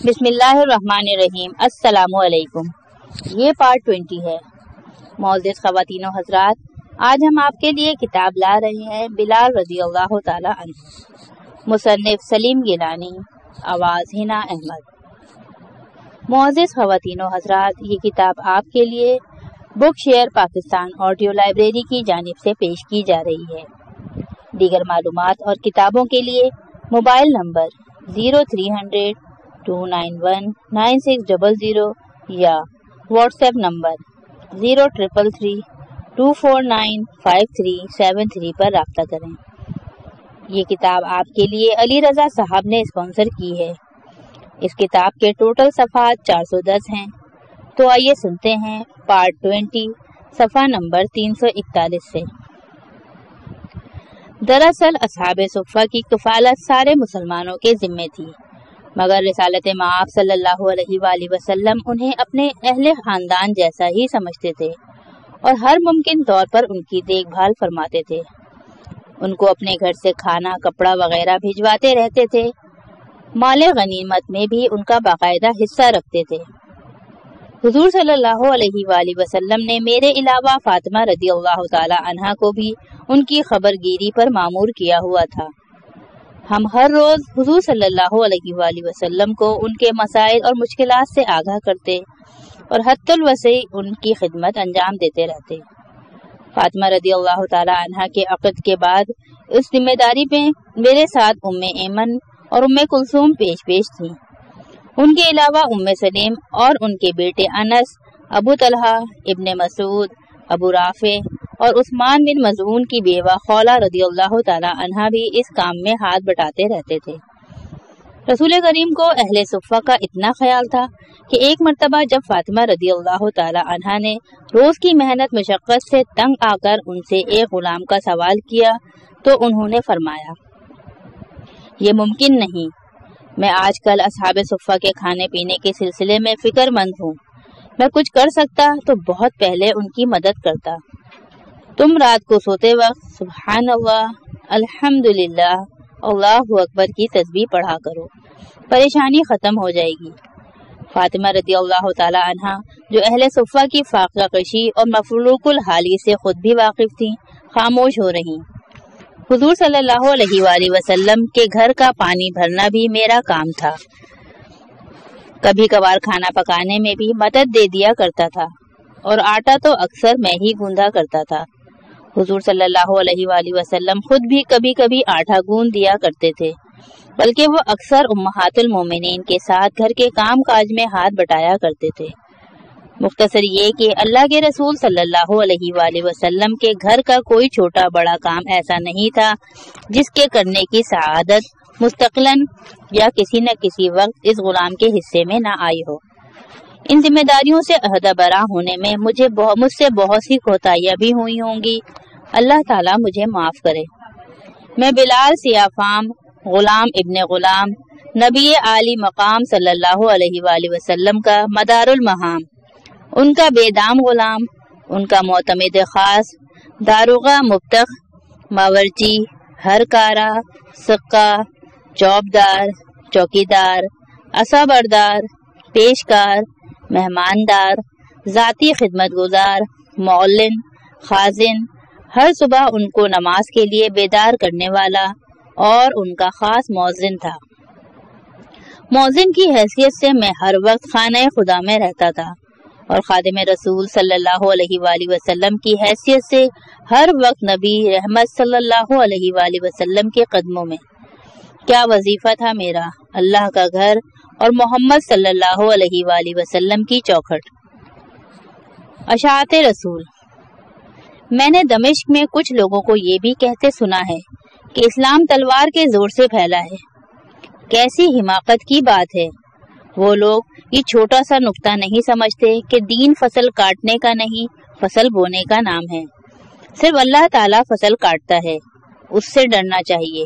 بسم اللہ الرحمن الرحیم۔ السلام علیکم۔ یہ پارٹ 20 ہے۔ معزز خواتین و حضرات، آج ہم آپ کے لیے کتاب لا رہے ہیں بلال رضی اللہ تعالی عنہ، مصنف سلیم گیلانی، آواز ہنا احمد۔ معزز خواتین و حضرات، یہ کتاب آپ کے لیے بک شیئر پاکستان آڈیو لائبریری کی جانب سے پیش کی جا رہی ہے۔ دیگر معلومات اور کتابوں کے لیے موبائل نمبر 0300-291-9600 یا واٹس ایپ نمبر 0333-249-5373 پر رابطہ کریں۔ یہ کتاب آپ کے لیے علی رضا صاحب نے اسپانسر کی ہے۔ اس کتاب کے ٹوٹل صفحات 410 ہیں۔ تو آئیے سنتے ہیں پارٹ 20 صفحہ نمبر 341 سے۔ دراصل اصحاب صفہ کی کفالت سارے مسلمانوں کے ذمے تھی، مگر رسالت مآب صلی اللہ علیہ وآلہ وسلم انہیں اپنے اہل خاندان جیسا ہی سمجھتے تھے اور ہر ممکن طور پر ان کی دیکھ بھال فرماتے تھے۔ ان کو اپنے گھر سے کھانا، کپڑا وغیرہ بھجواتے رہتے تھے۔ مال غنیمت میں بھی ان کا باقاعدہ حصہ رکھتے تھے۔ حضور صلی اللہ علیہ وآلہ وسلم نے میرے علاوہ فاطمہ رضی اللہ تعالی عنہا کو بھی ان کی خبر گیری پر مامور کیا ہوا تھا۔ ہم ہر روز حضور صلی اللہ علیہ وآلہ وسلم کو ان کے مسائل اور مشکلات سے آگاہ کرتے اور حد الوسع ان کی خدمت انجام دیتے رہتے۔ فاطمہ رضی اللہ تعالی عنہا کے عقد کے بعد اس ذمہ داری میں میرے ساتھ ام ایمن اور ام کلثوم پیش تھیں۔ ان کے علاوہ ام سلیم اور ان کے بیٹے انس، ابو طلحہ، ابن مسعود، ابو رافع اور عثمان بن مظعون کی بیوہ خولہ رضی اللہ تعالی عنہا بھی اس کام میں ہاتھ بٹاتے رہتے تھے۔ رسول کریم کو اہل صفہ کا اتنا خیال تھا کہ ایک مرتبہ جب فاطمہ رضی اللہ تعالی عنہا نے روز کی محنت مشقت سے تنگ آ کر ان سے ایک غلام کا سوال کیا تو انہوں نے فرمایا، یہ ممکن نہیں، میں آج کل اصحاب صفہ کے کھانے پینے کے سلسلے میں فکر مند ہوں، میں کچھ کر سکتا تو بہت پہلے ان کی مدد کرتا۔ تم رات کو سوتے وقت سبحان اللہ، الحمدللہ، اللہ اکبر کی تسبیح پڑھا کرو، پریشانی ختم ہو جائے گی۔ فاطمہ رضی اللہ تعالی عنہا جو اہل صفہ کی فاقہ کشی اور مفلوق الحالی سے خود بھی واقف تھیں، خاموش ہو رہی۔ حضور صلی اللہ علیہ وآلہ وسلم کے گھر کا پانی بھرنا بھی میرا کام تھا۔ کبھی کبھار کھانا پکانے میں بھی مدد دے دیا کرتا تھا اور آٹا تو اکثر میں ہی گوندا کرتا تھا۔ حضور صلی اللہ علیہ وآلہ وسلم خود بھی کبھی کبھی آٹا گوند دیا کرتے تھے، بلکہ وہ اکثر امہات المومنین کے ساتھ گھر کے کام کاج میں ہاتھ بٹایا کرتے تھے۔ مختصر یہ کہ اللہ کے رسول صلی اللہ علیہ وآلہ وسلم کے گھر کا کوئی چھوٹا بڑا کام ایسا نہیں تھا جس کے کرنے کی سعادت مستقلاً یا کسی نہ کسی وقت اس غلام کے حصے میں نہ آئی ہو۔ ان ذمہ داریوں سے عہدہ برآں ہونے میں مجھ سے بہت سی کوتاہیاں بھی ہوئی ہوں گی، اللہ تعالیٰ مجھے معاف کرے۔ میں بلال سیاہ فام، غلام ابن غلام، نبی عالی مقام صلی اللہ علیہ وآلہ وسلم کا مدار المہام، ان کا بے دام غلام، ان کا معتمد خاص، داروغہ مبتخ، باورچی، ہر کارا، سقا، چوبدار، چوکیدار، عصا بردار، پیشکار، مہماندار، ذاتی خدمت گزار، معلن، خازن، ہر صبح ان کو نماز کے لیے بیدار کرنے والا اور ان کا خاص مؤذن تھا۔ مؤذن کی حیثیت سے میں ہر وقت خانہ خدا میں رہتا تھا اور خادم رسول صلی اللہ علیہ وآلہ وسلم کی حیثیت سے ہر وقت نبی رحمت صلی اللہ علیہ وآلہ وسلم کے قدموں میں۔ کیا وظیفہ تھا میرا، اللہ کا گھر اور محمد صلی اللہ علیہ وآلہ وسلم کی چوکھٹ۔ اشاعت رسول۔ میں نے دمشق میں کچھ لوگوں کو یہ بھی کہتے سنا ہے کہ اسلام تلوار کے زور سے پھیلا ہے۔ کیسی حماقت کی بات ہے! وہ لوگ یہ چھوٹا سا نقطہ نہیں سمجھتے کہ دین فصل کاٹنے کا نہیں، فصل بونے کا نام ہے۔ صرف اللہ تعالیٰ فصل کاٹتا ہے، اس سے ڈرنا چاہیے۔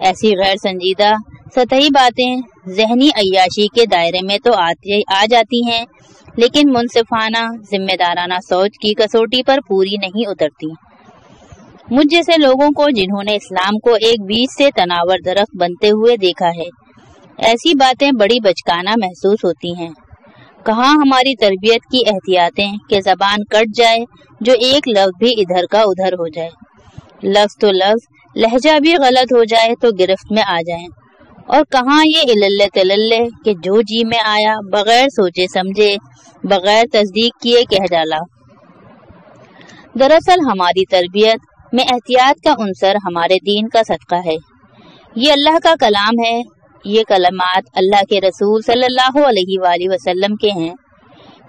ایسی غیر سنجیدہ سطحی باتیں ذہنی عیاشی کے دائرے میں تو آ جاتی ہیں، لیکن منصفانہ ذمہ دارانہ سوچ کی کسوٹی پر پوری نہیں اترتی۔ مجھ جیسے لوگوں کو جنہوں نے اسلام کو ایک بیج سے تناور درخت بنتے ہوئے دیکھا ہے، ایسی باتیں بڑی بچکانہ محسوس ہوتی ہیں۔ کہاں ہماری تربیت کی احتیاطیں کہ زبان کٹ جائے جو ایک لفظ بھی ادھر کا ادھر ہو جائے، لفظ تو لفظ، لہجہ بھی غلط ہو جائے تو گرفت میں آ جائیں، اور کہاں یہ اللے تللے کہ جو جی میں آیا بغیر سوچے سمجھے، بغیر تصدیق کیے کہہ ڈالا۔ دراصل ہماری تربیت میں احتیاط کا عنصر ہمارے دین کا صدقہ ہے۔ یہ اللہ کا کلام ہے، یہ کلمات اللہ کے رسول صلی اللہ علیہ وآلہ وسلم کے ہیں۔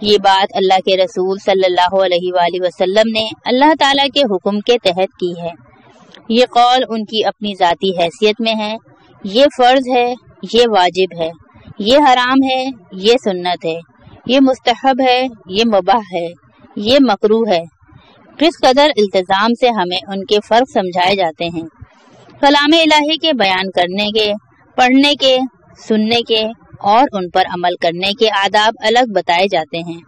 یہ بات اللہ کے رسول صلی اللہ علیہ وآلہ وسلم نے اللہ تعالیٰ کے حکم کے تحت کی ہے۔ یہ قول ان کی اپنی ذاتی حیثیت میں ہے۔ یہ فرض ہے، یہ واجب ہے، یہ حرام ہے، یہ سنت ہے، یہ مستحب ہے، یہ مباح ہے، یہ مکروہ ہے۔ کس قدر التزام سے ہمیں ان کے فرق سمجھائے جاتے ہیں۔ کلام الہی کے بیان کرنے کے، پڑھنے کے، سننے کے اور ان پر عمل کرنے کے آداب الگ بتائے جاتے ہیں،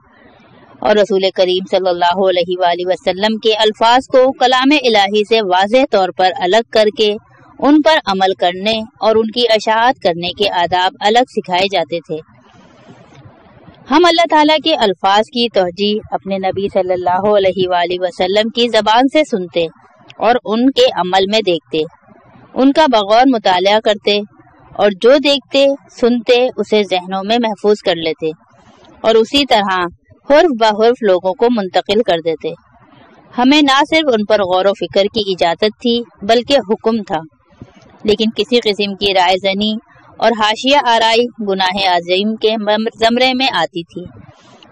اور رسول کریم صلی اللہ علیہ وآلہ وسلم کے الفاظ کو کلام الہی سے واضح طور پر الگ کر کے ان پر عمل کرنے اور ان کی اشاعت کرنے کے آداب الگ سکھائے جاتے تھے۔ ہم اللہ تعالیٰ کے الفاظ کی توجیہ اپنے نبی صلی اللہ علیہ وآلہ وسلم کی زبان سے سنتے اور ان کے عمل میں دیکھتے، ان کا بغور مطالعہ کرتے، اور جو دیکھتے سنتے اسے ذہنوں میں محفوظ کر لیتے، اور اسی طرح حرف بحرف لوگوں کو منتقل کر دیتے۔ ہمیں نہ صرف ان پر غور و فکر کی اجازت تھی بلکہ حکم تھا، لیکن کسی قسم کی رائے زنی اور حاشیہ آرائی گناہ عظیم کے زمرے میں آتی تھی،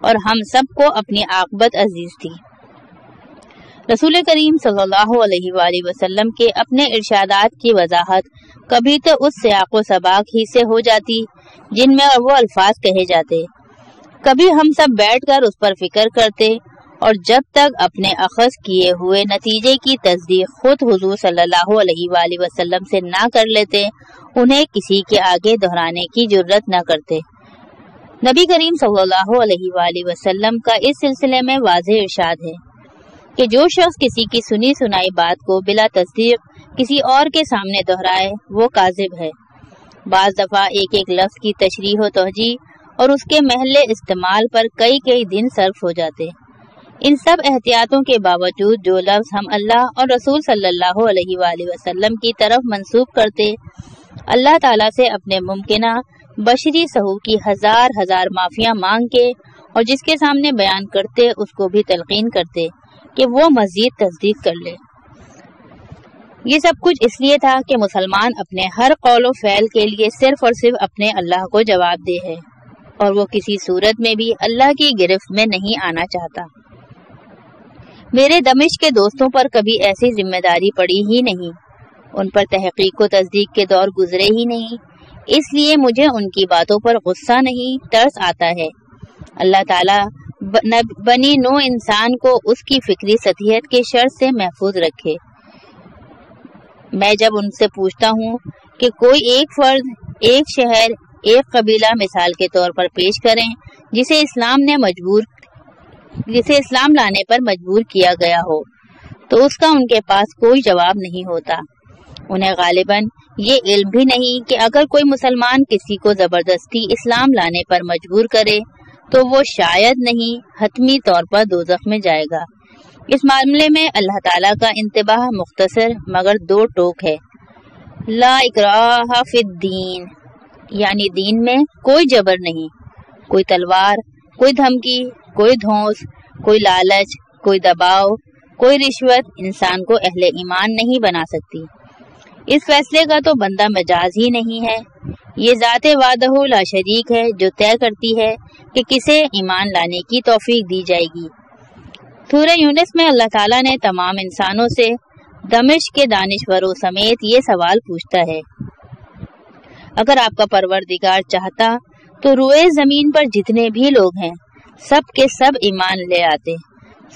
اور ہم سب کو اپنی عاقبت عزیز تھی۔ رسول کریم صلی اللہ علیہ وآلہ وسلم کے اپنے ارشادات کی وضاحت کبھی تو اس سیاق و سباق ہی سے ہو جاتی جن میں وہ الفاظ کہے جاتے، کبھی ہم سب بیٹھ کر اس پر فکر کرتے، اور جب تک اپنے اخذ کیے ہوئے نتیجے کی تصدیق خود حضور صلی اللہ علیہ وآلہ وسلم سے نہ کر لیتے انہیں کسی کے آگے دہرانے کی جرت نہ کرتے۔ نبی کریم صلی اللہ علیہ وآلہ وسلم کا اس سلسلے میں واضح ارشاد ہے کہ جو شخص کسی کی سنی سنائی بات کو بلا تصدیق کسی اور کے سامنے دہرائے وہ کاذب ہے۔ بعض دفعہ ایک ایک لفظ کی تشریح و توجیہ اور اس کے محل استعمال پر کئی دن صرف ہو جاتے۔ ان سب احتیاطوں کے باوجود جو لفظ ہم اللہ اور رسول صلی اللہ علیہ وآلہ وسلم کی طرف منسوب کرتے، اللہ تعالیٰ سے اپنے ممکنہ بشری سہو کی ہزار معافیاں مانگ کے اور جس کے سامنے بیان کرتے اس کو بھی تلقین کرتے کہ وہ مزید تصدیق کر لے۔ یہ سب کچھ اس لیے تھا کہ مسلمان اپنے ہر قول و فعل کے لیے صرف اور صرف اپنے اللہ کو جواب دہ ہے، اور وہ کسی صورت میں بھی اللہ کی گرفت میں نہیں آنا چاہتا۔ میرے دمشق کے دوستوں پر کبھی ایسی ذمہ داری پڑی ہی نہیں، ان پر تحقیق و تصدیق کے دور گزرے ہی نہیں، اس لیے مجھے ان کی باتوں پر غصہ نہیں، ترس آتا ہے۔ اللہ تعالیٰ بنی نوع انسان کو اس کی فکری سطحیت کے شر سے محفوظ رکھے۔ میں جب ان سے پوچھتا ہوں کہ کوئی ایک فرد، ایک شہر، ایک قبیلہ مثال کے طور پر پیش کریں جسے اسلام لانے پر مجبور کیا گیا ہو، تو اس کا ان کے پاس کوئی جواب نہیں ہوتا۔ انہیں غالباً یہ علم بھی نہیں کہ اگر کوئی مسلمان کسی کو زبردستی اسلام لانے پر مجبور کرے تو وہ شاید نہیں حتمی طور پر دوزخ میں جائے گا۔ اس معاملے میں اللہ تعالیٰ کا انتباہ مختصر مگر دو ٹوک ہے۔ لا اکراہ فی الدین، یعنی دین میں کوئی جبر نہیں، کوئی تلوار، کوئی دھمکی، کوئی دھونس، کوئی لالچ، کوئی دباؤ، کوئی رشوت انسان کو اہل ایمان نہیں بنا سکتی۔ اس فیصلے کا تو بندہ مجاز ہی نہیں ہے، یہ ذات وحدہ لا شریک ہے جو طے کرتی ہے کہ کسے ایمان لانے کی توفیق دی جائے گی۔ سورہ یونس میں اللہ تعالیٰ نے تمام انسانوں سے دمشق کے دانشوروں سمیت یہ سوال پوچھتا ہے، اگر آپ کا پروردگار چاہتا تو روئے زمین پر جتنے بھی لوگ ہیں سب کے سب ایمان لے آتے،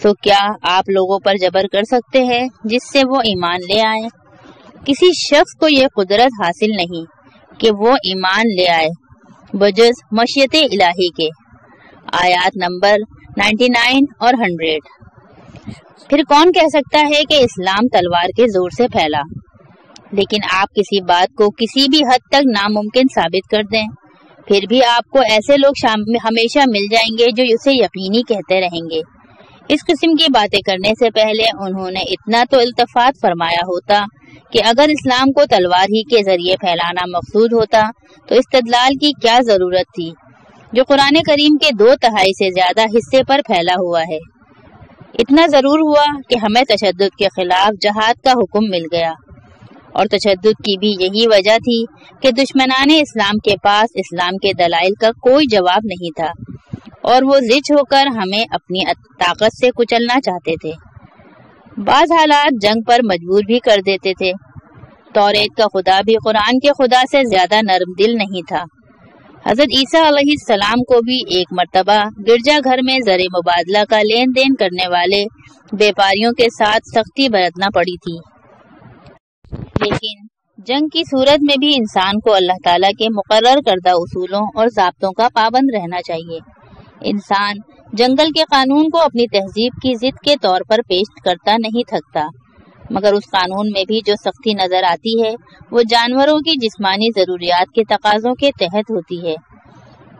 سو کیا آپ لوگوں پر جبر کر سکتے ہیں جس سے وہ ایمان لے آئیں؟ کسی شخص کو یہ قدرت حاصل نہیں کہ وہ ایمان لے آئے بجز مشیت الہی کے۔ آیات نمبر 99 اور 100۔ پھر کون کہہ سکتا ہے کہ اسلام تلوار کے زور سے پھیلا؟ لیکن آپ کسی بات کو کسی بھی حد تک ناممکن ثابت کر دیں، پھر بھی آپ کو ایسے لوگ ہمیشہ مل جائیں گے جو اسے یقینی کہتے رہیں گے۔ اس قسم کی باتیں کرنے سے پہلے انہوں نے اتنا تو التفات فرمایا ہوتا کہ اگر اسلام کو تلوار ہی کے ذریعے پھیلانا مقصود ہوتا تو استدلال کی کیا ضرورت تھی جو قرآن کریم کے 2/3 سے زیادہ حصے پر پھیلا ہوا ہے۔ اتنا ضرور ہوا کہ ہمیں تشدد کے خلاف جہاد کا حکم مل گیا، اور تشدد کی بھی یہی وجہ تھی کہ دشمنان اسلام کے پاس اسلام کے دلائل کا کوئی جواب نہیں تھا، اور وہ ضد ہو کر ہمیں اپنی طاقت سے کچلنا چاہتے تھے۔ بعض حالات جنگ پر مجبور بھی کر دیتے تھے۔ توریت کا خدا بھی قرآن کے خدا سے زیادہ نرم دل نہیں تھا۔ حضرت عیسیٰ علیہ السلام کو بھی ایک مرتبہ گرجا گھر میں زر مبادلہ کا لین دین کرنے والے بیپاریوں کے ساتھ سختی برتنا پڑی تھی، لیکن جنگ کی صورت میں بھی انسان کو اللہ تعالیٰ کے مقرر کردہ اصولوں اور ضابطوں کا پابند رہنا چاہیے۔ انسان جنگل کے قانون کو اپنی تہذیب کی ضد کے طور پر پیش کرتا نہیں تھکتا، مگر اس قانون میں بھی جو سختی نظر آتی ہے وہ جانوروں کی جسمانی ضروریات کے تقاضوں کے تحت ہوتی ہے۔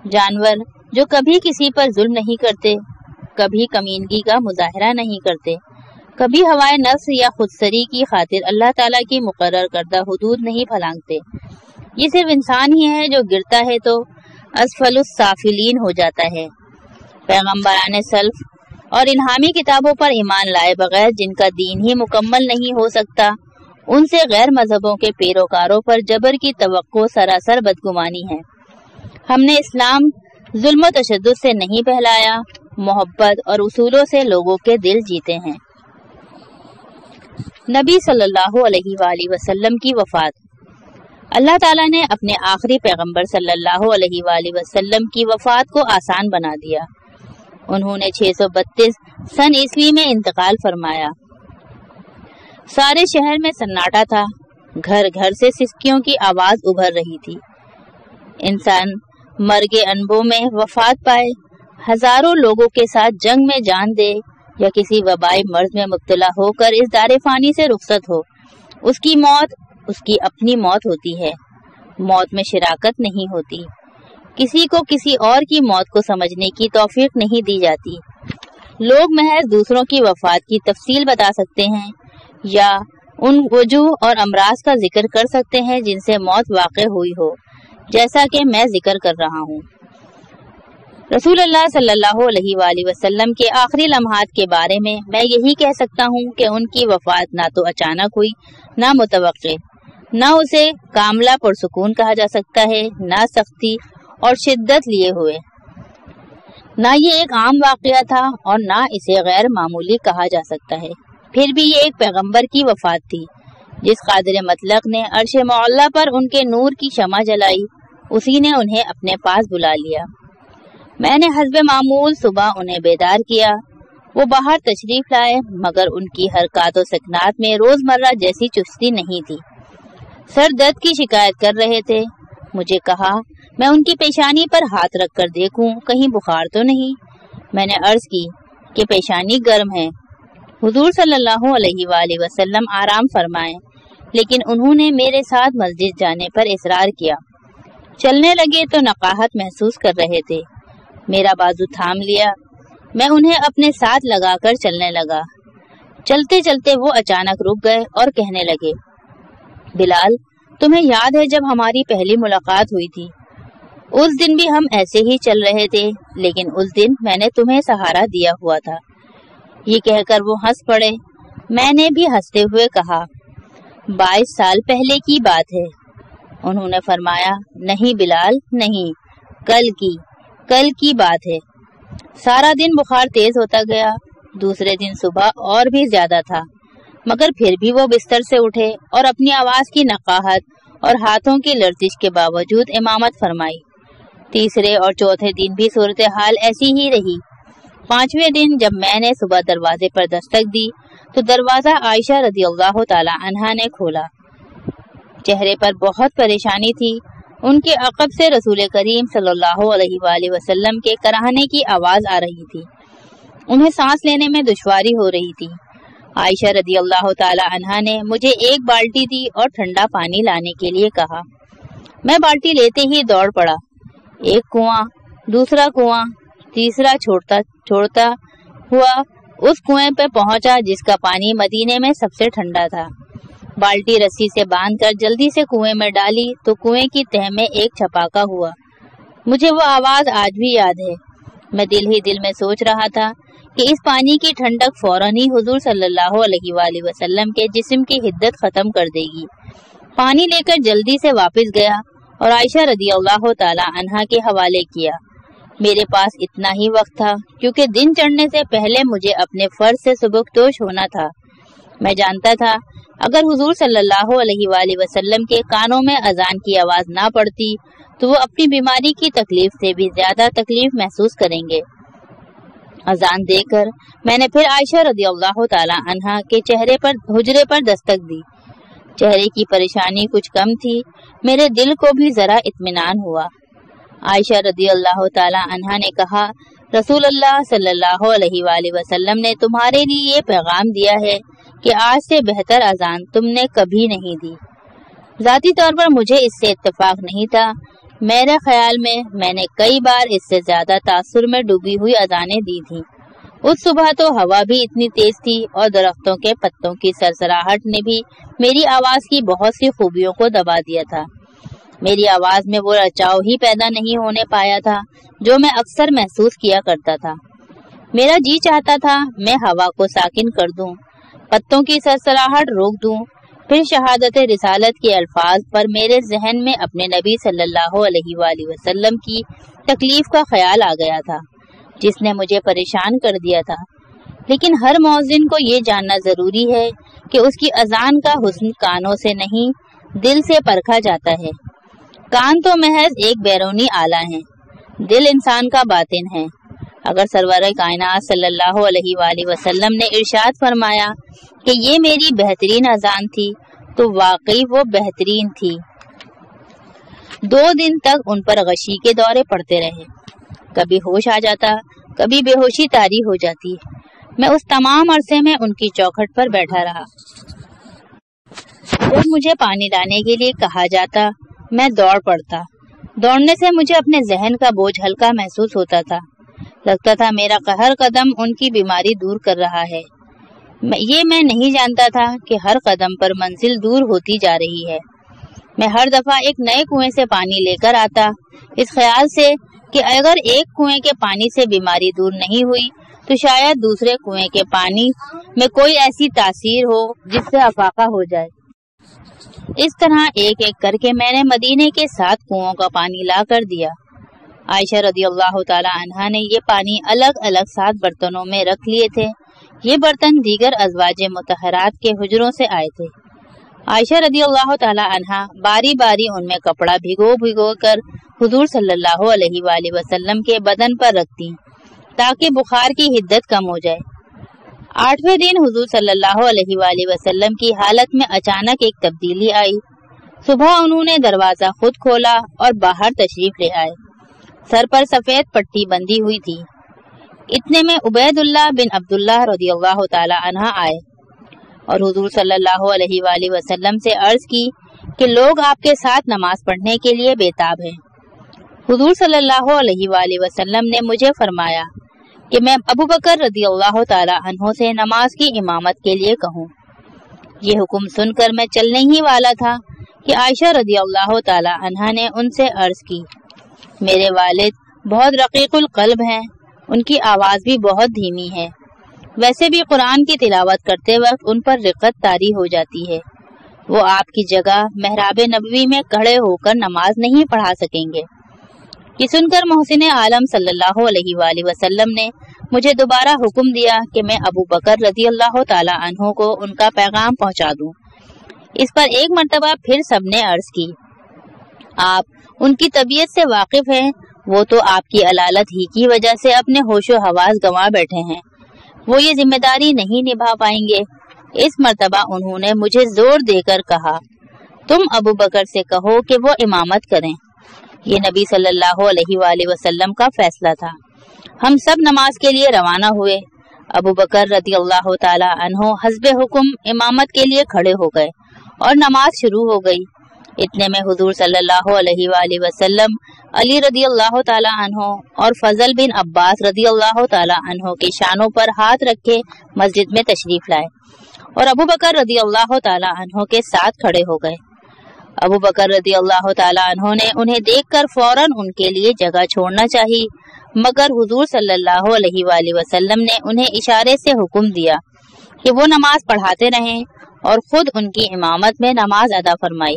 جانور جو کبھی کسی پر ظلم نہیں کرتے، کبھی کمینگی کا مظاہرہ نہیں کرتے، کبھی ہوائے نفس یا خودسری کی خاطر اللہ تعالیٰ کی مقرر کردہ حدود نہیں پھلانگتے، یہ صرف انسان ہی ہے جو گرتا ہے تو اسفل السافلین ہو جاتا ہے۔ پیغمبران سلف اور الہامی کتابوں پر ایمان لائے بغیر جن کا دین ہی مکمل نہیں ہو سکتا، ان سے غیر مذہبوں کے پیروکاروں پر جبر کی توقع سراسر بدگمانی ہے۔ ہم نے اسلام ظلم و تشدد سے نہیں پھیلایا، محبت اور اصولوں سے لوگوں کے دل جیتے ہیں۔ نبی صلی اللہ علیہ وآلہ وسلم کی وفات۔ اللہ تعالیٰ نے اپنے آخری پیغمبر صلی اللہ علیہ وآلہ وسلم کی وفات کو آسان بنا دیا۔ انہوں نے 632 سن عیسوی میں انتقال فرمایا۔ سارے شہر میں سناٹا تھا، گھر گھر سے سسکیوں کی آواز ابھر رہی تھی۔ انسان مرگ انبوں میں وفات پائے، ہزاروں لوگوں کے ساتھ جنگ میں جان دے یا کسی وبائی مرض میں مبتلا ہو کر اس دار فانی سے رخصت ہو، اس کی موت اس کی اپنی موت ہوتی ہے۔ موت میں شراکت نہیں ہوتی، کسی کو کسی اور کی موت کو سمجھنے کی توفیق نہیں دی جاتی۔ لوگ محض دوسروں کی وفات کی تفصیل بتا سکتے ہیں یا ان وجوہ اور امراض کا ذکر کر سکتے ہیں جن سے موت واقع ہوئی ہو، جیسا کہ میں ذکر کر رہا ہوں۔ رسول اللہ صلی اللہ علیہ وآلہ وسلم کے آخری لمحات کے بارے میں یہی کہہ سکتا ہوں کہ ان کی وفات نہ تو اچانک ہوئی، نہ متوقع، نہ اسے کاملہ پرسکون کہا جا سکتا ہے، نہ سختی اور شدت لیے ہوئے، نہ یہ ایک عام واقعہ تھا اور نہ اسے غیر معمولی کہا جا سکتا ہے۔ پھر بھی یہ ایک پیغمبر کی وفات تھی، جس قادر مطلق نے عرش معلی پر ان کے نور کی شمع جلائی، اسی نے انہیں اپنے پاس بلا لیا۔ میں نے حسب معمول صبح انہیں بیدار کیا، وہ باہر تشریف لائے، مگر ان کی حرکات و سکنات میں روزمرہ جیسی چستی نہیں تھی۔ سر درد کی شکایت کر رہے تھے۔ مجھے کہا میں ان کی پیشانی پر ہاتھ رکھ کر دیکھوں کہیں بخار تو نہیں۔ میں نے عرض کی کہ پیشانی گرم ہے۔ حضور صلی اللہ علیہ وآلہ وسلم آرام فرمائے، لیکن انہوں نے میرے ساتھ مسجد جانے پر اصرار کیا۔ چلنے لگے تو نقاہت محسوس کر رہے تھے۔ میرا بازو تھام لیا، میں انہیں اپنے ساتھ لگا کر چلنے لگا۔ چلتے چلتے وہ اچانک رک گئے اور کہنے لگے، بلال، تمہیں یاد ہے جب ہماری پہلی ملاقات ہوئی تھی؟ اس دن بھی ہم ایسے ہی چل رہے تھے، لیکن اس دن میں نے تمہیں سہارا دیا ہوا تھا۔ یہ کہہ کر وہ ہنس پڑے۔ میں نے بھی ہنستے ہوئے کہا، 22 سال پہلے کی بات ہے۔ انہوں نے فرمایا، نہیں بلال، نہیں، کل کی بات ہے۔ سارا دن بخار تیز ہوتا گیا، دوسرے دن صبح اور بھی زیادہ تھا، مگر پھر بھی وہ بستر سے اٹھے اور اپنی آواز کی نقاہت اور ہاتھوں کی لرزش کے باوجود امامت فرمائی۔ تیسرے اور چوتھے دن بھی صورتحال ایسی ہی رہی۔ 5ویں دن جب میں نے صبح دروازے پر دستک دی تو دروازہ عائشہ رضی اللہ تعالی عنہا نے کھولا۔ چہرے پر بہت پریشانی تھی۔ ان کے عقب سے رسول کریم صلی اللہ علیہ وآلہ وسلم کے کراہنے کی آواز آ رہی تھی۔ انہیں سانس لینے میں دشواری ہو رہی تھی۔ عائشہ رضی اللہ تعالی عنہا نے مجھے ایک بالٹی دی اور ٹھنڈا پانی لانے کے لیے کہا۔ میں بالٹی لیتے ہی دوڑ پڑا۔ ایک کنواں، دوسرا کنواں، تیسرا چھوڑتا ہوا اس کنویں پہ پہنچا جس کا پانی مدینے میں سب سے ٹھنڈا تھا۔ بالٹی رسی سے باندھ کر جلدی سے کنویں میں ڈالی تو کنویں کی تہ میں ایک چھپاکا ہوا۔ مجھے وہ آواز آج بھی یاد ہے۔ میں دل ہی دل میں سوچ رہا تھا کہ اس پانی کی ٹھنڈک فوراً ہی حضور صلی اللہ علیہ وآلہ وسلم کے جسم کی حدت ختم کر دے گی۔ پانی لے کر جلدی سے واپس گیا اور عائشہ رضی اللہ تعالی عنہا کے حوالے کیا۔ میرے پاس اتنا ہی وقت تھا کیونکہ دن چڑھنے سے پہلے مجھے اپنے فرض سے سبکدوش ہونا تھا۔ میں جانتا تھا اگر حضور صلی اللہ علیہ وآلہ وسلم کے کانوں میں اذان کی آواز نہ پڑتی تو وہ اپنی بیماری کی تکلیف سے بھی زیادہ تکلیف محسوس کریں گے۔ اذان دے کر میں نے پھر عائشہ رضی اللہ تعالی عنہا کے حجرے پر دستک دی۔ چہرے کی پریشانی کچھ کم تھی، میرے دل کو بھی ذرا اطمینان ہوا۔ عائشہ رضی اللہ تعالی عنہا نے کہا، رسول اللہ صلی اللہ علیہ وآلہ وسلم نے تمہارے لیے یہ پیغام دیا ہے کہ آج سے بہتر اذان تم نے کبھی نہیں دی۔ ذاتی طور پر مجھے اس سے اتفاق نہیں تھا۔ میرے خیال میں نے کئی بار اس سے زیادہ تاثر میں ڈوبی ہوئی اذانیں دی تھیں۔ اس صبح تو ہوا بھی اتنی تیز تھی اور درختوں کے پتوں کی سرسراہٹ نے بھی میری آواز کی بہت سی خوبیوں کو دبا دیا تھا۔ میری آواز میں وہ رچاؤ ہی پیدا نہیں ہونے پایا تھا جو میں اکثر محسوس کیا کرتا تھا۔ میرا جی چاہتا تھا میں ہوا کو ساکن کر دوں، پتوں کی سرسراہٹ روک دوں، پھر شہادت رسالت کے الفاظ پر میرے ذہن میں اپنے نبی صلی اللہ علیہ وآلہ وسلم کی تکلیف کا خیال آ گیا تھا جس نے مجھے پریشان کر دیا تھا۔ لیکن ہر مؤذن کو یہ جاننا ضروری ہے کہ اس کی اذان کا حسن کانوں سے نہیں دل سے پرکھا جاتا ہے۔ کان تو محض ایک بیرونی آلہ ہیں، دل انسان کا باطن ہے۔ اگر سرور کائنات صلی اللہ علیہ وآلہ وسلم نے ارشاد فرمایا کہ یہ میری بہترین اذان تھی تو واقعی وہ بہترین تھی۔ 2 دن تک ان پر غشی کے دورے پڑتے رہے، کبھی ہوش آ جاتا، کبھی بے ہوشی طاری ہو جاتی۔ میں اس تمام عرصے میں ان کی چوکھٹ پر بیٹھا رہا۔ جب مجھے پانی لانے کے لیے کہا جاتا میں دوڑ پڑتا۔ دوڑنے سے مجھے اپنے ذہن کا بوجھ ہلکا محسوس ہوتا تھا۔ لگتا تھا میرا ہر قدم ان کی بیماری دور کر رہا ہے۔ یہ میں نہیں جانتا تھا کہ ہر قدم پر منزل دور ہوتی جا رہی ہے۔ میں ہر دفعہ ایک نئے کنویں سے پانی لے کر آتا، اس خیال سے کہ اگر ایک کنویں کے پانی سے بیماری دور نہیں ہوئی تو شاید دوسرے کنویں کے پانی میں کوئی ایسی تاثیر ہو جس سے افاقہ ہو جائے۔ اس طرح ایک ایک کر کے میں نے مدینے کے 7 کنووں کا پانی لا کر دیا۔ عائشہ رضی اللہ تعالی عنہا نے یہ پانی الگ الگ 7 برتنوں میں رکھ لیے تھے۔ یہ برتن دیگر ازواج مطہرات کے حجروں سے آئے تھے۔ عائشہ رضی اللہ تعالی عنہا باری باری ان میں کپڑا بھگو کر حضور صلی اللہ علیہ وآلہ وسلم کے بدن پر رکھتی تاکہ بخار کی حدت کم ہو جائے۔ 8ویں دن حضور صلی اللہ علیہ وآلہ وسلم کی حالت میں اچانک ایک تبدیلی آئی۔ صبح انہوں نے دروازہ خود کھولا اور باہر تشریف لے آئے۔ سر پر سفید پٹی بندھی ہوئی تھی۔ اتنے میں عبید اللہ بن عبداللہ رضی اللہ تعالی عنہ آئے اور حضور صلی اللہ علیہ وآلہ وسلم سے عرض کی کہ لوگ آپ کے ساتھ نماز پڑھنے کے لیے بےتاب ہیں۔ حضور صلی اللہ علیہ وآلہ وسلم نے مجھے فرمایا کہ میں ابو بکر رضی اللہ تعالی عنہ سے نماز کی امامت کے لیے کہوں۔ یہ حکم سن کر میں چلنے ہی والا تھا کہ عائشہ رضی اللہ تعالی عنہ نے ان سے عرض کی، میرے والد بہت رقیق القلب ہیں، ان کی آواز بھی بہت دھیمی ہے، ویسے بھی قرآن کی تلاوت کرتے وقت ان پر رقت طاری ہو جاتی ہے، وہ آپ کی جگہ محراب نبوی میں کھڑے ہو کر نماز نہیں پڑھا سکیں گے۔ یہ سن کر محسن عالم صلی اللہ علیہ وآلہ وسلم نے مجھے دوبارہ حکم دیا کہ میں ابو بکر رضی اللہ تعالی عنہ کو ان کا پیغام پہنچا دوں۔ اس پر ایک مرتبہ پھر سب نے عرض کی، آپ ان کی طبیعت سے واقف ہیں، وہ تو آپ کی علالت ہی کی وجہ سے اپنے ہوش و حواس گنوا بیٹھے ہیں، وہ یہ ذمہ داری نہیں نبھا پائیں گے۔ اس مرتبہ انہوں نے مجھے زور دے کر کہا، تم ابو بکر سے کہو کہ وہ امامت کریں۔ یہ نبی صلی اللہ علیہ وآلہ وسلم کا فیصلہ تھا۔ ہم سب نماز کے لیے روانہ ہوئے۔ ابو بکر رضی اللہ تعالی عنہ حسب حکم امامت کے لیے کھڑے ہو گئے اور نماز شروع ہو گئی۔ اتنے میں حضور صلی اللہ علیہ وآلہ وسلم علی رضی اللہ تعالی عنہ اور فضل بن عباس رضی اللہ تعالی عنہ کے شانوں پر ہاتھ رکھے مسجد میں تشریف لائے اور ابو بکر رضی اللہ تعالی عنہ کے ساتھ کھڑے ہو گئے۔ ابو بکر رضی اللہ تعالی عنہ نے انہیں دیکھ کر فوراً ان کے لیے جگہ چھوڑنا چاہی، مگر حضور صلی اللہ علیہ وآلہ وسلم نے انہیں اشارے سے حکم دیا کہ وہ نماز پڑھاتے رہیں اور خود ان کی امامت میں نماز ادا فرمائی۔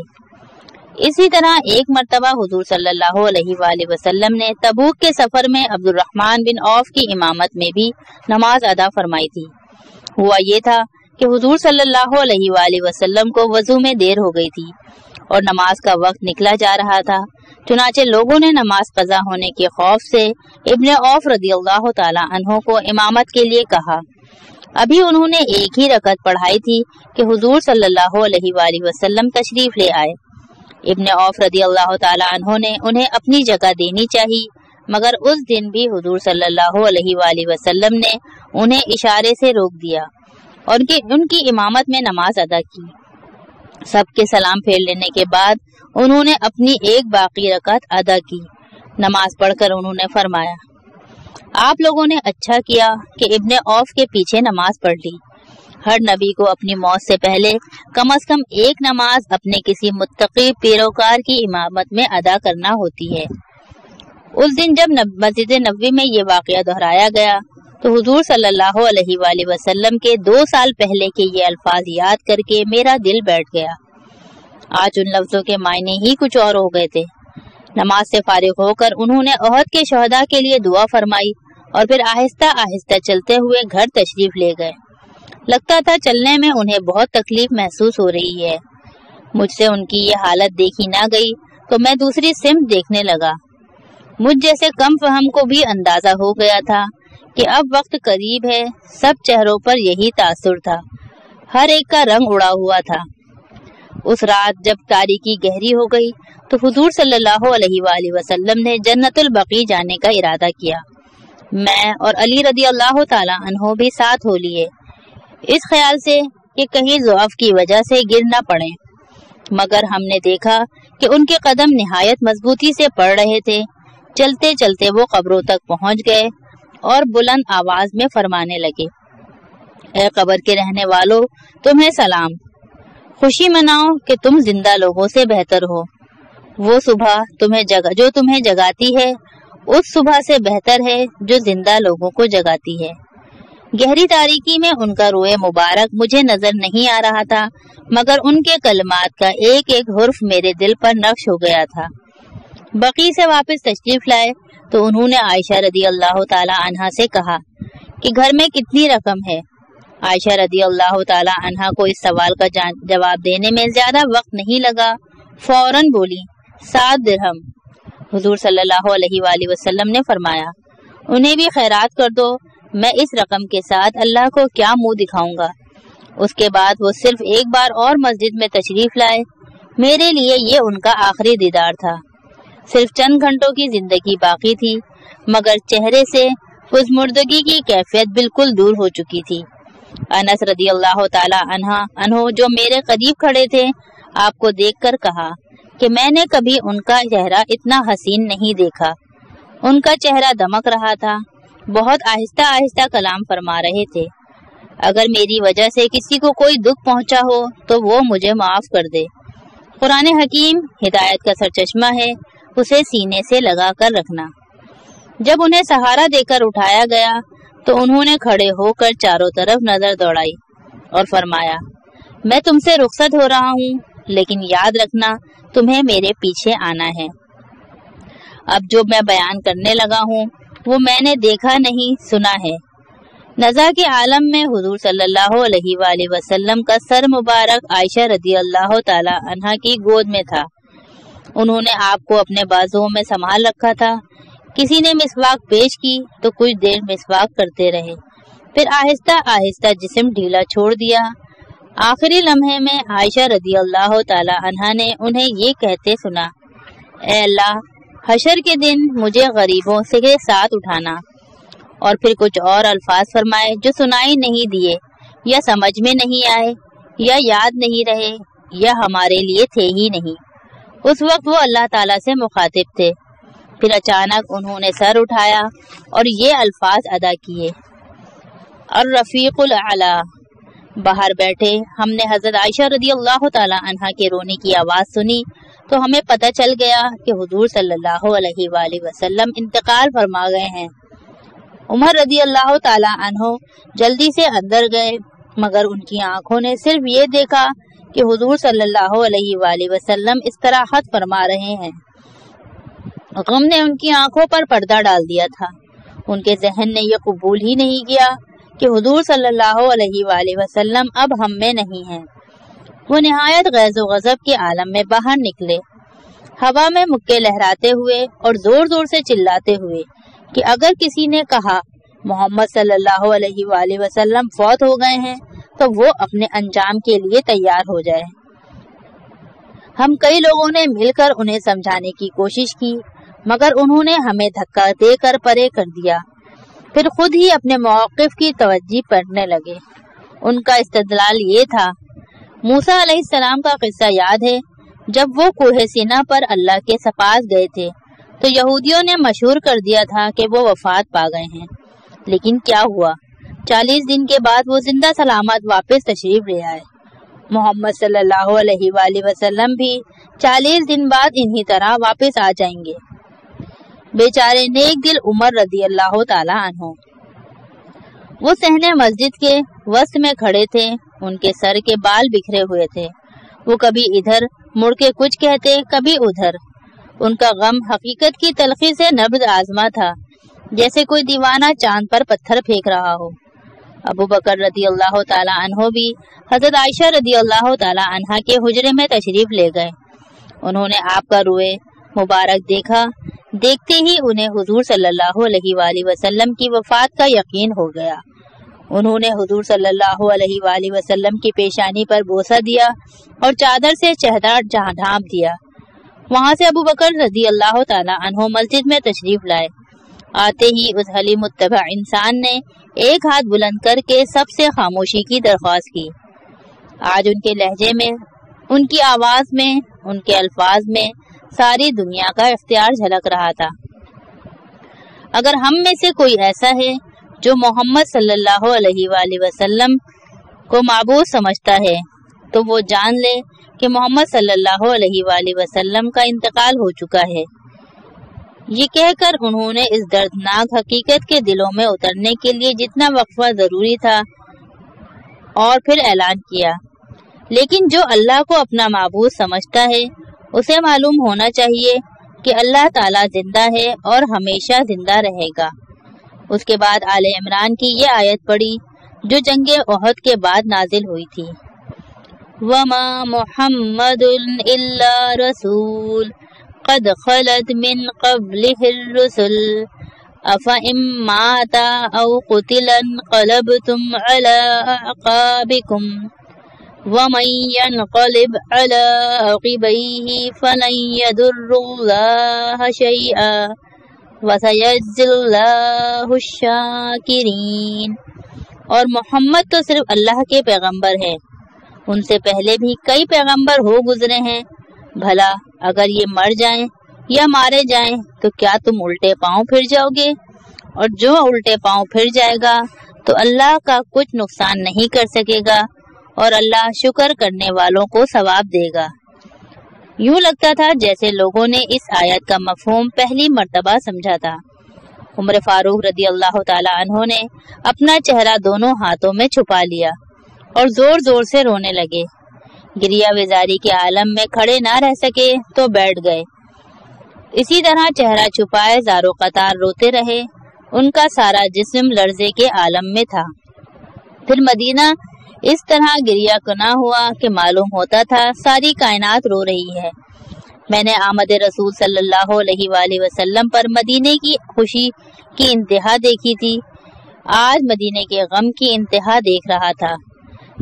اسی طرح ایک مرتبہ حضور صلی اللہ علیہ وآلہ وسلم نے تبوک کے سفر میں عبد الرحمن بن عوف کی امامت میں بھی نماز ادا فرمائی تھی۔ ہوا یہ تھا کہ حضور صلی اللہ علیہ وآلہ وسلم کو وضو میں دیر ہو گئی تھی اور نماز کا وقت نکلا جا رہا تھا، چنانچہ لوگوں نے نماز قضا ہونے کے خوف سے ابن عوف رضی اللہ تعالی عنہ کو امامت کے لیے کہا۔ ابھی انہوں نے ایک ہی رکعت پڑھائی تھی کہ حضور صلی اللہ علیہ وآلہ وسلم تشریف لے آئے۔ ابن عوف رضی اللہ تعالی عنہ نے انہیں اپنی جگہ دینی چاہی، مگر اس دن بھی حضور صلی اللہ علیہ وآلہ وسلم نے انہیں اشارے سے روک دیا اور ان کی امامت میں نماز ادا کی۔ سب کے سلام پھیر لینے کے بعد انہوں نے اپنی ایک باقی رکعت ادا کی۔ نماز پڑھ کر انہوں نے فرمایا، آپ لوگوں نے اچھا کیا کہ ابن عوف کے پیچھے نماز پڑھ لی۔ ہر نبی کو اپنی موت سے پہلے کم از کم ایک نماز اپنے کسی متقی پیروکار کی امامت میں ادا کرنا ہوتی ہے۔ اس دن جب مسجد نبوی میں یہ واقعہ دہرایا گیا تو حضور صلی اللہ علیہ وآلہ وسلم کے 2 سال پہلے کے یہ الفاظ یاد کر کے میرا دل بیٹھ گیا۔ آج ان لفظوں کے معنی ہی کچھ اور ہو گئے تھے۔ نماز سے فارغ ہو کر انہوں نے احد کے شہداء کے لیے دعا فرمائی اور پھر آہستہ آہستہ چلتے ہوئے گھر تشریف لے گئے۔ لگتا تھا چلنے میں انہیں بہت تکلیف محسوس ہو رہی ہے۔ مجھ سے ان کی یہ حالت دیکھی نہ گئی تو میں دوسری سمت دیکھنے لگا۔ مجھ جیسے کم فہم کو بھی اندازہ ہو گیا تھا کہ اب وقت قریب ہے۔ سب چہروں پر یہی تاثر تھا، ہر ایک کا رنگ اڑا ہوا تھا۔ اس رات جب تاریکی گہری ہو گئی تو حضور صلی اللہ علیہ وآلہ وسلم نے جنت البقیع جانے کا ارادہ کیا۔ میں اور علی رضی اللہ تعالی عنہ بھی ساتھ ہو لیے، اس خیال سے کہ کہیں ضعف کی وجہ سے گر نہ پڑیں، مگر ہم نے دیکھا کہ ان کے قدم نہایت مضبوطی سے پڑ رہے تھے۔ چلتے چلتے وہ قبروں تک پہنچ گئے اور بلند آواز میں فرمانے لگے، اے قبر کے رہنے والوں، تمہیں سلام، خوشی مناؤ کہ تم زندہ لوگوں سے بہتر ہو۔ وہ صبح جو تمہیں جگاتی ہے اس صبح سے بہتر ہے جو زندہ لوگوں کو جگاتی ہے۔ گہری تاریکی میں ان کا روئے مبارک مجھے نظر نہیں آ رہا تھا، مگر ان کے کلمات کا ایک ایک حرف میرے دل پر نقش ہو گیا تھا۔ بقیع سے واپس تشریف لائے تو انہوں نے عائشہ رضی اللہ تعالی عنہا سے کہا کہ گھر میں کتنی رقم ہے؟ عائشہ رضی اللہ تعالی عنہا کو اس سوال کا جواب دینے میں زیادہ وقت نہیں لگا، فوراً بولی 7 درہم۔ حضور صلی اللہ علیہ وآلہ وسلم نے فرمایا، انہیں بھی خیرات کر دو، میں اس رقم کے ساتھ اللہ کو کیا منہ دکھاؤں گا۔ اس کے بعد وہ صرف ایک بار اور مسجد میں تشریف لائے۔ میرے لیے یہ ان کا آخری دیدار تھا۔ صرف چند گھنٹوں کی زندگی باقی تھی، مگر چہرے سے پزمردگی کی کیفیت بالکل دور ہو چکی تھی۔ انس رضی اللہ تعالی عنہ جو میرے قریب کھڑے تھے، آپ کو دیکھ کر کہا کہ میں نے کبھی ان کا چہرہ اتنا حسین نہیں دیکھا۔ ان کا چہرہ دمک رہا تھا، بہت آہستہ آہستہ کلام فرما رہے تھے۔ اگر میری وجہ سے کسی کو کوئی دکھ پہنچا ہو تو وہ مجھے معاف کر دے۔ قرآن حکیم ہدایت کا سرچشمہ ہے، اسے سینے سے لگا کر رکھنا۔ جب انہیں سہارا دے کر اٹھایا گیا تو انہوں نے کھڑے ہو کر چاروں طرف نظر دوڑائی اور فرمایا، میں تم سے رخصت ہو رہا ہوں، لیکن یاد رکھنا تمہیں میرے پیچھے آنا ہے۔ اب جو میں بیان کرنے لگا ہوں وہ میں نے دیکھا نہیں، سنا ہے۔ نزا کے عالم میں حضور صلی اللہ علیہ وآلہ وسلم کا سر مبارک عائشہ رضی اللہ تعالی عنہا کی گود میں تھا۔ انہوں نے آپ کو اپنے بازوؤں میں سنبھال رکھا تھا۔ کسی نے مسواک پیش کی تو کچھ دیر مسواک کرتے رہے، پھر آہستہ آہستہ جسم ڈھیلا چھوڑ دیا۔ آخری لمحے میں عائشہ رضی اللہ تعالی عنہا نے انہیں یہ کہتے سنا، اے اللہ، حشر کے دن مجھے غریبوں کے ساتھ اٹھانا اور پھر کچھ اور الفاظ فرمائے جو سنائی نہیں دیے یا سمجھ میں نہیں آئے یا یاد نہیں رہے یا ہمارے لیے تھے ہی نہیں۔ اس وقت وہ اللہ تعالیٰ سے مخاطب تھے۔ پھر اچانک انہوں نے سر اٹھایا اور یہ الفاظ ادا کیے، الرفیق الاعلی۔ باہر بیٹھے ہم نے حضرت عائشہ رضی اللہ تعالی عنہا کے رونے کی آواز سنی تو ہمیں پتہ چل گیا کہ حضور صلی اللہ علیہ وآلہ وسلم انتقال فرما گئے ہیں۔ عمر رضی اللہ تعالی عنہ جلدی سے اندر گئے، مگر ان کی آنکھوں نے صرف یہ دیکھا کہ حضور صلی اللہ علیہ وآلہ وسلم استراحت فرما رہے ہیں۔ غم نے ان کی آنکھوں پر پردہ ڈال دیا تھا۔ ان کے ذہن نے یہ قبول ہی نہیں کیا کہ حضور صلی اللہ علیہ وآلہ وسلم اب ہم میں نہیں ہیں۔ وہ نہایت غیظ و غضب کے عالم میں باہر نکلے، ہوا میں مکے لہراتے ہوئے اور زور زور سے چلاتے ہوئے کہ اگر کسی نے کہا محمد صلی اللہ علیہ وآلہ وسلم فوت ہو گئے ہیں تو وہ اپنے انجام کے لیے تیار ہو جائے۔ ہم کئی لوگوں نے مل کر انہیں سمجھانے کی کوشش کی، مگر انہوں نے ہمیں دھکا دے کر پرے کر دیا، پھر خود ہی اپنے موقف کی توجہ کرنے لگے۔ ان کا استدلال یہ تھا، موسیٰ علیہ السلام کا قصہ یاد ہے، جب وہ کوہ سینا پر اللہ کے پاس گئے تھے تو یہودیوں نے مشہور کر دیا تھا کہ وہ وفات پا گئے ہیں، لیکن کیا ہوا؟ 40 دن کے بعد وہ زندہ سلامت واپس تشریف لے آئے۔ محمد صلی اللہ علیہ وآلہ وسلم بھی 40 دن بعد انہی طرح واپس آ جائیں گے۔ بیچارے نیک دل عمر رضی اللہ تعالی عنہ، وہ صحن مسجد کے وسط میں کھڑے تھے، ان کے سر کے بال بکھرے ہوئے تھے، وہ کبھی ادھر مڑ کے کچھ کہتے کبھی ادھر۔ ان کا غم حقیقت کی تلخی سے نبض آزما تھا، جیسے کوئی دیوانہ چاند پر پتھر پھینک رہا ہو۔ ابو بکر رضی اللہ تعالی عنہ بھی حضرت عائشہ رضی اللہ تعالی عنہا کے حجرے میں تشریف لے گئے۔ انہوں نے آپ کا روئے مبارک دیکھا، دیکھتے ہی انہیں حضور صلی اللہ علیہ وآلہ وسلم کی وفات کا یقین ہو گیا۔ انہوں نے حضور صلی اللہ علیہ وآلہ وسلم کی پیشانی پر بوسہ دیا اور چادر سے چہرہ ڈھانپ دیا۔ وہاں سے ابو بکر رضی اللہ تعالی عنہ مسجد میں تشریف لائے۔ آتے ہی اس حلیم متبع انسان نے ایک ہاتھ بلند کر کے سب سے خاموشی کی درخواست کی۔ آج ان کے لہجے میں، ان کی آواز میں، ان کے الفاظ میں ساری دنیا کا اختیار جھلک رہا تھا۔ اگر ہم میں سے کوئی ایسا ہے جو محمد صلی اللہ علیہ وآلہ وسلم کو معبود سمجھتا ہے تو وہ جان لے کہ محمد صلی اللہ علیہ وآلہ وسلم کا انتقال ہو چکا ہے۔ یہ کہہ کر انہوں نے اس دردناک حقیقت کے دلوں میں اترنے کے لیے جتنا وقفہ ضروری تھا اور پھر اعلان کیا، لیکن جو اللہ کو اپنا معبود سمجھتا ہے اسے معلوم ہونا چاہیے کہ اللہ تعالیٰ زندہ ہے اور ہمیشہ زندہ رہے گا۔ اس کے بعد آل عمران کی یہ آیت پڑھی جو جنگ احد کے بعد نازل ہوئی تھی، وَمَا مُحَمَّدٌ إِلَّا رَسُولٌ قَدْ خَلَتْ مِنْ قَبْلِهِ الرُّسُلُ أَفَإِن مَّاتَ أَوْ قُتِلَ انقَلَبْتُمْ عَلَىٰ أَعْقَابِكُمْ وَمَن يَنقَلِبْ عَلَىٰ عَقِبَيْهِ فَلَن يَضُرَّ اللَّهَ شَيْئًا وَسَيَجْزِي اللَّهُ الشَّاكِرِينَ۔ اور محمد تو صرف اللہ کے پیغمبر ہیں، ان سے پہلے بھی کئی پیغمبر ہو گزرے ہیں، بھلا اگر یہ مر جائیں یا مارے جائیں تو کیا تم الٹے پاؤں پھر جاؤ گے؟ اور جو الٹے پاؤں پھر جائے گا تو اللہ کا کچھ نقصان نہیں کر سکے گا، اور اللہ شکر کرنے والوں کو ثواب دے گا۔ یوں لگتا تھا جیسے لوگوں نے اس آیت کا مفہوم پہلی مرتبہ سمجھا تھا۔ عمر فاروق رضی اللہ تعالی عنہ نے اپنا چہرہ دونوں ہاتھوں میں چھپا لیا اور زور زور سے رونے لگے۔ گریہ وزاری کے عالم میں کھڑے نہ رہ سکے تو بیٹھ گئے، اسی طرح چہرہ چھپائے زارو قطار روتے رہے۔ ان کا سارا جسم لرزے کے عالم میں تھا۔ پھر مدینہ اس طرح گریہ کنا ہوا کہ معلوم ہوتا تھا ساری کائنات رو رہی ہے۔ میں نے آمد رسول صلی اللہ علیہ وآلہ وسلم پر مدینے کی خوشی کی انتہا دیکھی تھی، آج مدینے کے غم کی انتہا دیکھ رہا تھا۔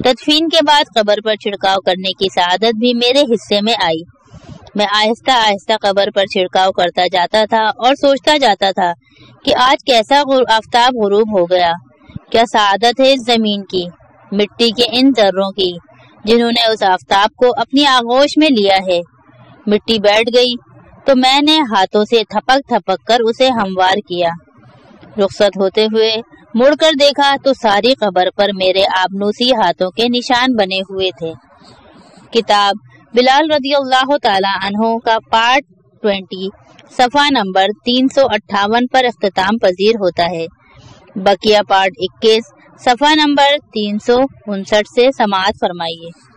تدفین کے بعد قبر پر چھڑکاؤ کرنے کی سعادت بھی میرے حصے میں آئی۔ میں آہستہ آہستہ قبر پر چھڑکاؤ کرتا جاتا تھا اور سوچتا جاتا تھا کہ آج کیسا آفتاب غروب ہو گیا، کیا سعادت ہے اس زمین کی، مٹی کے ان ذروں کی جنہوں نے اس آفتاب کو اپنی آغوش میں لیا ہے۔ مٹی بیٹھ گئی تو میں نے ہاتھوں سے تھپک تھپک کر اسے ہموار کیا۔ رخصت ہوتے ہوئے مڑ کر دیکھا تو ساری قبر پر میرے آبنوسی ہاتھوں کے نشان بنے ہوئے تھے۔ کتاب بلال رضی اللہ تعالی عنہ کا پارٹ 20 صفحہ نمبر 358 پر اختتام پذیر ہوتا ہے۔ بقیہ پارٹ 21 صفحہ نمبر 359 سے سماعت فرمائیے۔